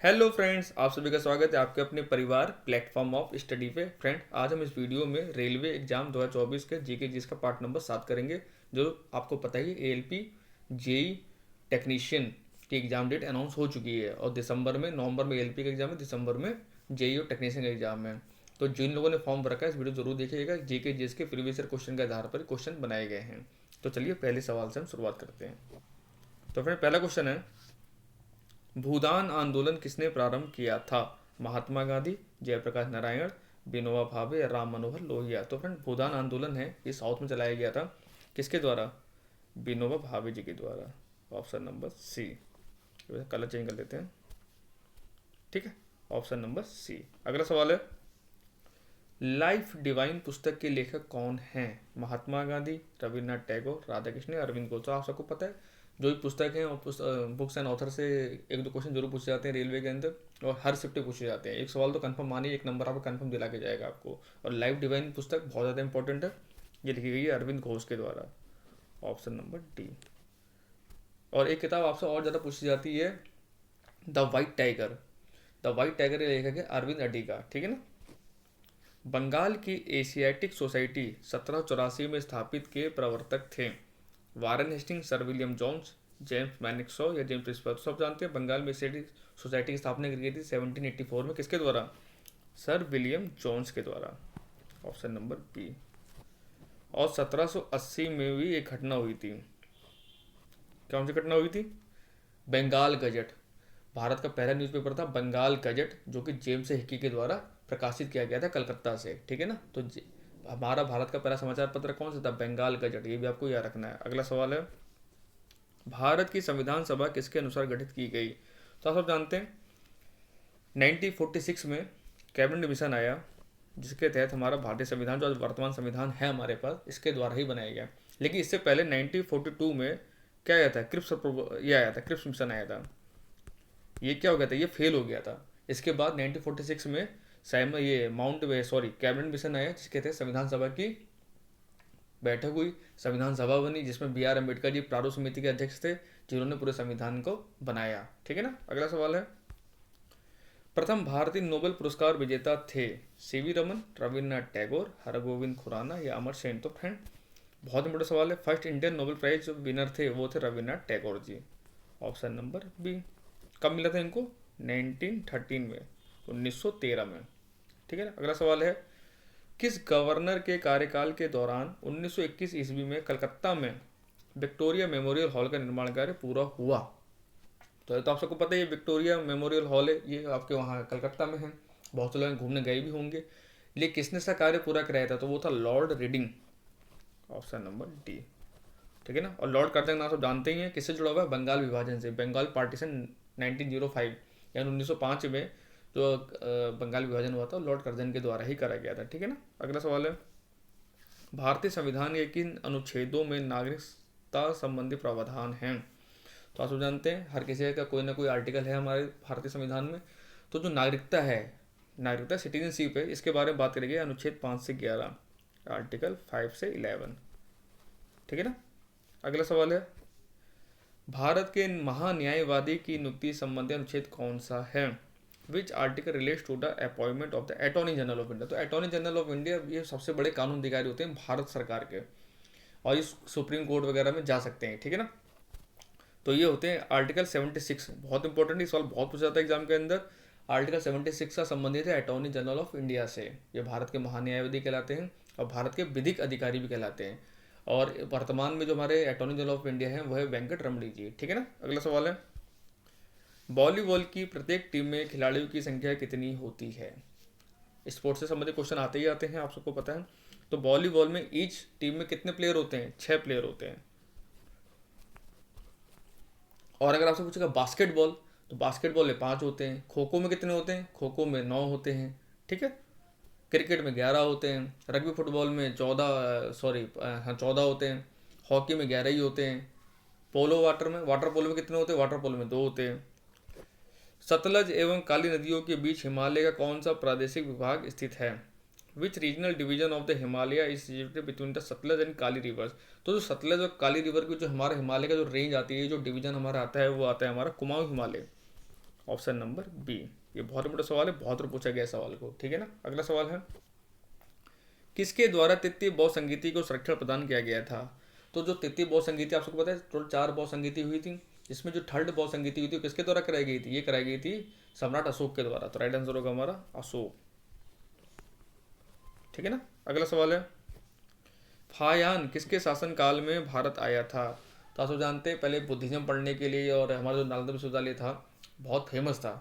Hello friends, आप सभी का स्वागत है आपके अपने परिवार प्लेटफॉर्म ऑफ स्टडी पे। फ्रेंड, आज हम इस वीडियो में रेलवे एग्जाम 2024 के जीके जीएस का पार्ट नंबर 7 करेंगे। जो आपको पता ही एएलपी जेई टेक्नीशियन की एग्जाम डेट अनाउंस हो चुकी है और नवंबर में एएलपी का एग्जाम है, दिसंबर में जेई और टेक्नीशियन का एग्जाम है। तो जिन लोगों ने फॉर्म भरा है इस वीडियो जरूर देखिएगा। जीके जीएस के प्रीवियस ईयर क्वेश्चन के आधार पर क्वेश्चन बनाए गए हैं। तो चलिए पहले सवाल से हम शुरुआत करते हैं। तो फ्रेंड, पहला क्वेश्चन है, भूदान आंदोलन किसने प्रारंभ किया था? महात्मा गांधी, जयप्रकाश नारायण, विनोबा भावे या राम मनोहर लोहिया? तो फ्रेंड, भूदान आंदोलन है ये साउथ में चलाया गया था। किसके द्वारा? विनोबा भावे जी के द्वारा। Option number C. Colour change कर लेते हैं, ठीक है। Option number C. अगला सवाल है, लाइफ डिवाइन पुस्तक के लेखक कौन हैं? महात्मा गांधी, रविन्द्रनाथ टैगोर, राधा कृष्ण, अरविंद घोष? तो आप सबको पता है जो भी पुस्तक हैं और बुक्स एंड ऑथर से एक दो क्वेश्चन जरूर पूछे जाते हैं रेलवे के अंदर, और हर शिफ्ट पे पूछे जाते हैं। एक सवाल तो कंफर्म मानिए, एक नंबर आपको कंफर्म दिला के जाएगा आपको। और लाइफ डिवाइन पुस्तक बहुत ज़्यादा इंपॉर्टेंट है, ये लिखी गई है अरविंद घोष के द्वारा। Option number D. और एक किताब आपसे और ज़्यादा पूछी जाती है, the white tiger. The white tiger के लेखक है अरविंद अडिगा, ठीक है ना। बंगाल की एशियाटिक सोसाइटी 1784 में स्थापित के प्रवर्तक थे? Warren Hasting, sir William Jones, James मैनिक्सॉ या जेम्स प्रिस्पर? सब जानते हैं बंगाल में एशियाटिक सोसाइटी की स्थापना की गई थी 1784 में। किसके द्वारा? सर विलियम जोन्स के द्वारा। Option number B. और 1780 में भी एक घटना हुई थी। कौन सी घटना हुई थी? बंगाल गजट। भारत का पहला न्यूज़पेपर था बंगाल गजट, जो कि जेम्स हिकी के द्वारा प्रकाशित किया गया था कलकत्ता से, ठीक है ना। तो हमारा भारत का पहला समाचार पत्र कौन सा था? बंगाल गजट। ये भी आपको याद रखना है। अगला सवाल है, भारत की संविधान सभा किसके अनुसार गठित की गई? तो आप सब जानते हैं 1946 में कैबिनेट मिशन आया, जिसके तहत हमारा भारतीय संविधान जो आज वर्तमान संविधान है हमारे पास, इसके द्वारा ही बनाया गया। लेकिन इससे पहले 1942 में क्या आया था? ये आया था, क्रिप्स मिशन आया था। ये क्या हो गया था? ये फेल हो गया था। इसके बाद 1946 में कैबिनेट मिशन आया, जिसके तहत संविधान सभा की बैठक हुई, संविधान सभा बनी, जिसमें बी आर अम्बेडकर जी प्रारूप समिति के अध्यक्ष थे, जिन्होंने पूरे संविधान को बनाया, ठीक है ना। अगला सवाल है, प्रथम भारतीय नोबेल पुरस्कार विजेता थे? सीवी रमन, रविन्द्रनाथ टैगोर, हरगोविंद खुराना या अमर सेन? तो फ्रेंड, बहुत इंपॉर्टेंट सवाल है। फर्स्ट इंडियन नोबेल प्राइज जो विनर थे वो थे Rabindranath Tagore ji. Option number B. कब मिला था इनको? 1913 में, 1913 में, ठीक है ना। अगला सवाल है, किस गवर्नर के कार्यकाल के दौरान 1921 ईस्वी में कलकत्ता में विक्टोरिया मेमोरियल हॉल का निर्माण कार्य पूरा हुआ? तो ये तो आप सबको पता है, ये विक्टोरिया मेमोरियल हॉल है, ये आपके वहाँ कलकत्ता में है। बहुत से लोग घूमने गए भी होंगे। लेकिन किसने इसका कार्य पूरा कराया था? तो वो था Lord reading. Option number D, ठीक है ना। और लॉर्ड कर्जन नाम सब जानते ही हैं, किससे जुड़ा हुआ है? बंगाल विभाजन से। बंगाल पार्टीशन 1905 यानी 1905 में जो बंगाल विभाजन हुआ था, लॉर्ड कर्जन के द्वारा ही करा गया था, ठीक है ना। अगला सवाल है, भारतीय संविधान के किन अनुच्छेदों में नागरिकता संबंधी प्रावधान हैं? तो आप सब जानते हैं हर किसी का कोई ना कोई आर्टिकल है हमारे भारतीय संविधान में। तो जो नागरिकता है, नागरिकता सिटीजनशिप है, इसके बारे में बात करेंगे अनुच्छेद 5 से 11, आर्टिकल 5 से 11, ठीक है ना। अगला सवाल है, भारत के महान्यायवादी की नियुक्ति संबंधी अनुच्छेद कौन सा है? Which article relates to the appointment of the attorney general of India? तो अटॉर्नी जनरल ऑफ इंडिया ये सबसे बड़े कानून अधिकारी होते हैं भारत सरकार के, और ये सुप्रीम कोर्ट वगैरह में जा सकते हैं, ठीक है ना। तो ये होते हैं आर्टिकल 76। बहुत इंपॉर्टेंट, सवाल बहुत पूछा जाता है एग्जाम के अंदर। आर्टिकल 76 का संबंधित है अटॉर्नी जनरल ऑफ इंडिया से। ये भारत के महान्यायवादी कहलाते हैं और भारत के विधिक अधिकारी भी कहलाते हैं। और वर्तमान में जो हमारे अटॉर्नी जनरल ऑफ इंडिया हैं वो है वेंकट रमणी जी, ठीक है ना। अगला सवाल है, वॉलीबॉल की प्रत्येक टीम में खिलाड़ियों की संख्या कितनी होती है? स्पोर्ट्स से संबंधित क्वेश्चन आते ही आते हैं, आप सबको पता है। तो वॉलीबॉल में ईच टीम में कितने प्लेयर होते हैं? 6 प्लेयर होते हैं। और अगर आपसे पूछेगा बास्केटबॉल, तो बास्केटबॉल में 5 होते हैं। खो खो में कितने होते हैं? खो खो में 9 होते हैं, ठीक है। क्रिकेट में 11 होते हैं। रग्बी फुटबॉल में 14 होते हैं। हॉकी में 11 ही होते हैं। वाटर पोलो में कितने होते हैं? वाटर पोलो में 2 होते हैं। सतलज एवं काली नदियों के बीच हिमालय का कौन सा प्रादेशिक विभाग स्थित है? Which regional division of the Himalaya is situated between the Sutlej and Kali rivers? तो जो सतलज और काली रिवर की जो हमारा हिमालय का जो रेंज आती है, जो डिवीजन हमारा आता है, वो आता है हमारा Kumaon Himalaya. Option number B. ये बहुत बड़ा सवाल है, बहुत बार पूछा गया सवाल को, ठीक है ना। अगला सवाल है, किसके द्वारा तृतीय बहुसंगीति को संरक्षण प्रदान किया गया था। तो जो तृतीय बहुसंगीति आपको पता है टोटल 4 बहुसंगीति हुई थी, जिसमें जो थर्ड बहुसंगीति हुई थी किसके द्वारा कराई गई थी, ये कराई गई थी सम्राट अशोक के द्वारा। तो राइट आंसर होगा हमारा अशोक, ठीक है ना। अगला सवाल है, फायान किसके शासनकाल में भारत आया था। तो आप सब जानते हैं पहले बुद्धिज्म पढ़ने के लिए, और हमारा जो नालंदा विश्वविद्यालय था बहुत फेमस था,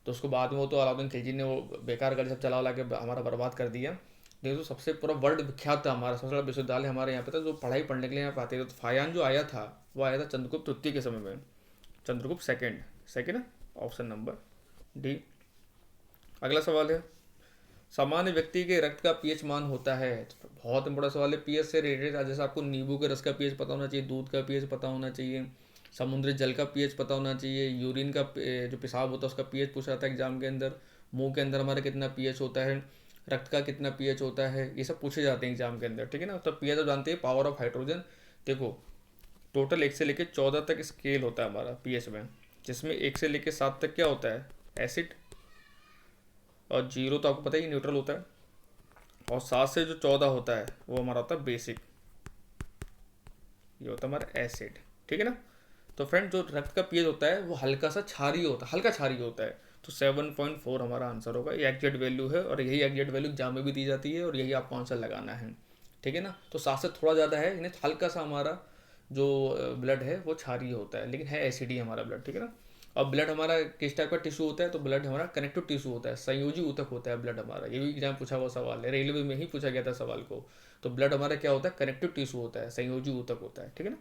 तो उसको बाद में वो तो अलाउद्दीन खिलजी ने वो बेकार कर सब चला वला के हमारा बर्बाद कर दिया। लेकिन तो सबसे पूरा वर्ल्ड विख्यात था हमारा, सबसे बड़ा विश्वविद्यालय हमारे यहाँ पे था, जो पढ़ाई पढ़ने के लिए यहाँ पे आते थे। तो फायान जो आया था वो आया था चंद्रगुप्त तृतीय के समय में, Chandragupta second, second option number D. अगला सवाल है, सामान्य व्यक्ति के रक्त का पीएच मान होता है। तो बहुत बड़ा सवाल है, पीएच से रिलेटेड। जैसे आपको नींबू के रस का पीएच पता होना चाहिए, दूध का पीएच पता होना चाहिए, समुद्री जल का पीएच पता होना चाहिए, यूरिन का जो पेशाब होता है उसका पीएच पूछा जाता है एग्जाम के अंदर, मुंह के अंदर हमारे कितना पीएच होता है, रक्त का कितना पीएच होता है, ये सब पूछे जाते हैं एग्जाम के अंदर, ठीक है ना। तो पीएच आप जानते हैं पावर ऑफ हाइड्रोजन। देखो टोटल 1 से लेकर 14 तक स्केल होता है हमारा पीएच में, जिसमें 1 से लेकर 7 तक क्या होता है, एसिड, और 0 तो आपको पता ही न्यूट्रल होता है, और 7 से जो 14 होता है वो हमारा होता है बेसिक, ये होता है हमारा एसिड, ठीक है ना। तो फ्रेंड जो रक्त का पीएच होता है वो हल्का सा क्षारीय होता है, हल्का क्षारीय होता है। तो 7.4 हमारा आंसर होगा, ये एग्जैक्ट वैल्यू है, और यही एग्जैक्ट वैल्यू एग्जाम में भी दी जाती है, और यही आपको आंसर लगाना है, ठीक है ना। तो 7 से थोड़ा ज़्यादा है, यानी हल्का सा हमारा जो ब्लड है वो क्षारीय होता है, लेकिन है एसिडी हमारा ब्लड, ठीक है ना। और ब्लड हमारा किस टाइप का टिश्यू होता है, तो ब्लड हमारा कनेक्टिव टिश्यू होता है, संयोजी ऊतक होता है ब्लड हमारा। ये भी एग्जाम पूछा हुआ सवाल है, रेलवे में ही पूछा गया था सवाल को। तो ब्लड हमारा क्या होता है, कनेक्टिव टिश्यू होता है, संयोजी ऊतक होता है, ठीक है ना।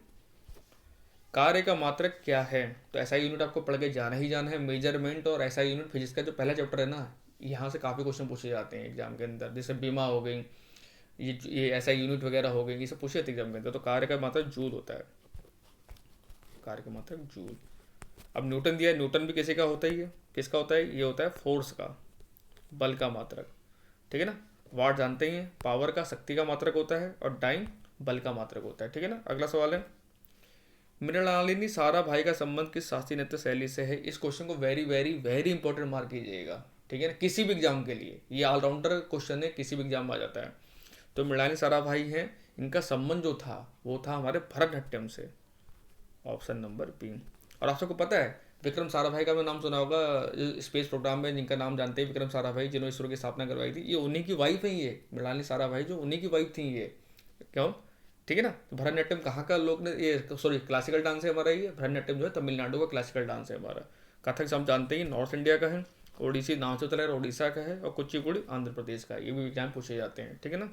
कार्य का मात्रक क्या है, तो एसआई यूनिट आपको पढ़ के जाना ही जाना है। मेजरमेंट और एसआई यूनिट फिजिक्स का जो पहला चैप्टर है ना, यहाँ से काफ़ी क्वेश्चन पूछे जाते हैं एग्जाम के अंदर, जैसे बीमा हो गई, ये एसआई यूनिट वगैरह हो गई, ये सब पूछे जाते हैं एग्जाम के अंदर। तो कार्य का मात्रक जूल होता है, कार्य का मात्रक जूल। अब न्यूटन दिया है, न्यूटन भी किसी का होता ही है, किसका होता है, ये होता है फोर्स का, बल का मात्रक, ठीक है ना। वाट जानते ही हैं, पावर का, शक्ति का मात्रक होता है, और टाइम बल का मात्रक होता है, ठीक है ना। अगला सवाल है, मृणालिनी साराभाई का संबंध किस शास्त्रीय नृत्य शैली से है। इस क्वेश्चन को very very very important mark कीजिएगा, ठीक है ना, किसी भी एग्जाम के लिए ये ऑलराउंडर क्वेश्चन है, किसी भी एग्जाम में आ जाता है। तो मृणालिनी साराभाई हैं, इनका संबंध जो था वो था हमारे भरतनाट्यम से, ऑप्शन नंबर बी। और आप सबको पता है विक्रम साराभाई का मैं नाम सुना होगा, स्पेस प्रोग्राम में जिनका नाम जानते हैं, विक्रम साराभाई जिन्होंने इसरो की स्थापना करवाई थी, ये उन्हीं की वाइफ है, ये मृणालिनी साराभाई जो उन्हीं की वाइफ थी ये, क्यों, ठीक है ना। तो भरतनाट्यम कहाँ का लोग ने, ये सॉरी क्लासिकल डांस है हमारा, ये भरतनाट्यम जो है तमिलनाडु का क्लासिकल डांस है हमारा। कथक हम जानते हैं नॉर्थ इंडिया का है, ओडिसी नाचोतलर उड़ीसा का है, और कुचिपुड़ी आंध्र प्रदेश का है। ये भी एग्जाम पूछे जाते हैं, ठीक है ना।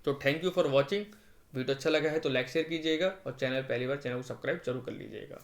तो thank you for watching. Video अच्छा लगा है तो लाइक शेयर कीजिएगा, और चैनल पहली बार चैनल को सब्सक्राइब जरूर कर लीजिएगा।